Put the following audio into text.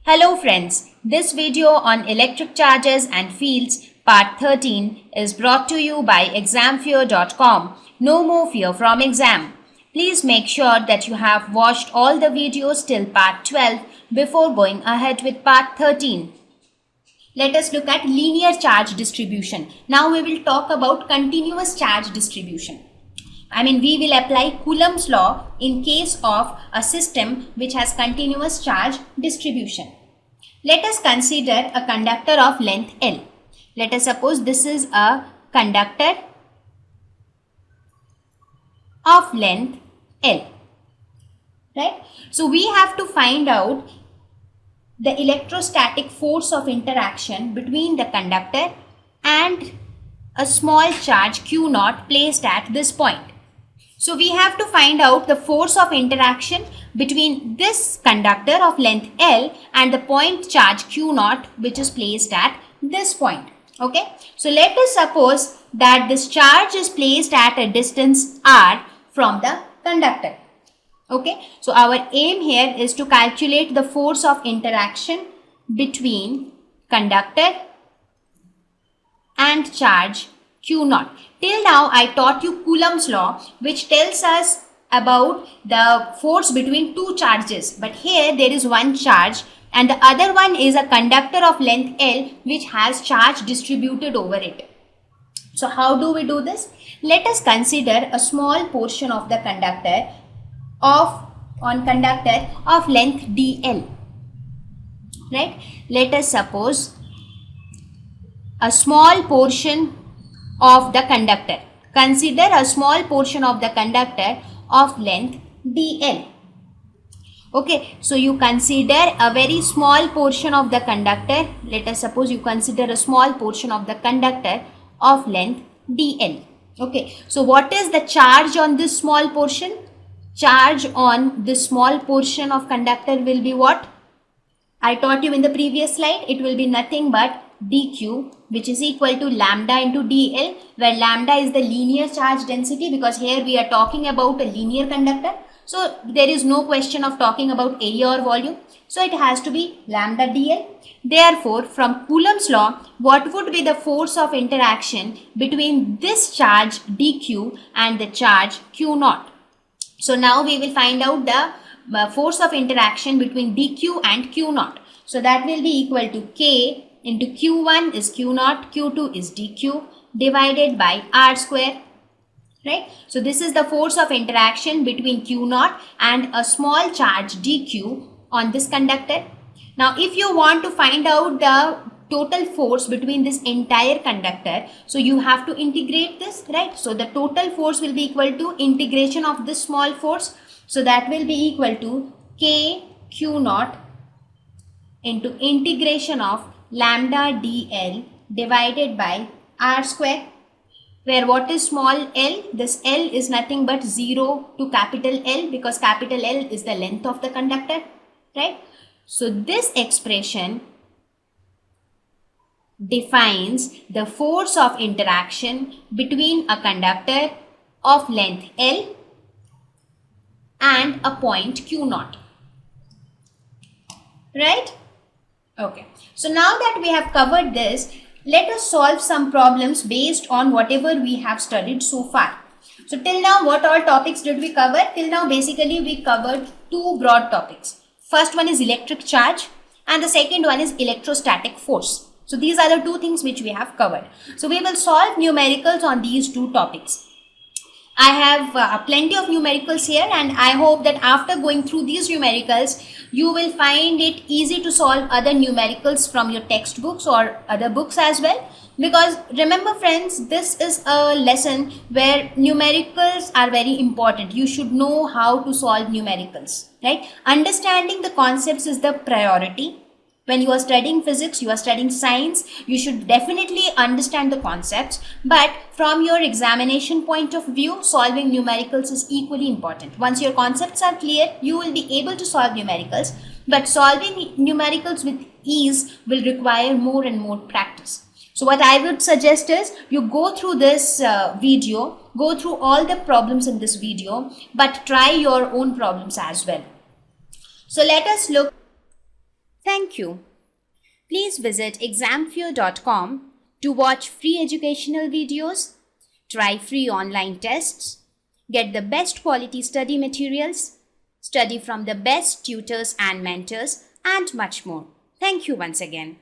Hello friends, this video on electric charges and fields part 13 is brought to you by examfear.com. No more fear from exam. Please make sure that you have watched all the videos till part 12 before going ahead with part 13. Let us look at linear charge distribution. Now we will talk about continuous charge distribution. We will apply Coulomb's law in case of a system which has continuous charge distribution. Let us consider a conductor of length L. Let us suppose this is a conductor of length L. Right? So we have to find out the electrostatic force of interaction between the conductor and a small charge Q naught placed at this point. So we have to find out the force of interaction between this conductor of length L and the point charge Q naught which is placed at this point. Okay. So let us suppose that this charge is placed at a distance r from the conductor. Okay. So our aim here is to calculate the force of interaction between conductor and charge Q naught. Till now I taught you Coulomb's law which tells us about the force between two charges, but here there is one charge and the other one is a conductor of length L which has charge distributed over it. So how do we do this? Let us consider a small portion of the conductor of length dl. Right? Let us suppose a small portion of the conductor. Consider a small portion of the conductor of length dl. Okay, so you consider a very small portion of the conductor. Let us suppose you consider a small portion of the conductor of length dl. Okay, so what is the charge on this small portion? Charge on this small portion of conductor will be what? I taught you in the previous slide. It will be nothing but dq, which is equal to lambda into dl, where lambda is the linear charge density, because here we are talking about a linear conductor. So there is no question of talking about area or volume. So it has to be lambda dl. Therefore, from Coulomb's law, what would be the force of interaction between this charge dq and the charge q naught? So now we will find out the force of interaction between dq and q naught. So that will be equal to k into q1 is q naught, q2 is dq divided by r square. Right? So this is the force of interaction between q naught and a small charge dq on this conductor. Now if you want to find out the total force between this entire conductor, so you have to integrate this, right? So the total force will be equal to integration of this small force. So that will be equal to k q naught into integration of lambda dl divided by r square, where what is small l? This L is nothing but 0 to capital L, because capital L is the length of the conductor, right? So this expression defines the force of interaction between a conductor of length L and a point q naught, right? Okay, so now that we have covered this, let us solve some problems based on whatever we have studied so far. So till now, what all topics did we cover? Till now, basically we covered two broad topics. First one is electric charge and the second one is electrostatic force. So these are the two things which we have covered. So we will solve numericals on these two topics. I have plenty of numericals here, and I hope that after going through these numericals, you will find it easy to solve other numericals from your textbooks or other books as well. Because remember friends, this is a lesson where numericals are very important. You should know how to solve numericals, right? Understanding the concepts is the priority. When you are studying physics, you are studying science, you should definitely understand the concepts. But from your examination point of view, solving numericals is equally important. Once your concepts are clear, you will be able to solve numericals. But solving numericals with ease will require more and more practice. So what I would suggest is you go through this video, go through all the problems in this video, but try your own problems as well. So let us look. Thank you. Thank you. Please visit examfear.com to watch free educational videos, try free online tests, get the best quality study materials, study from the best tutors and mentors, and much more. Thank you once again.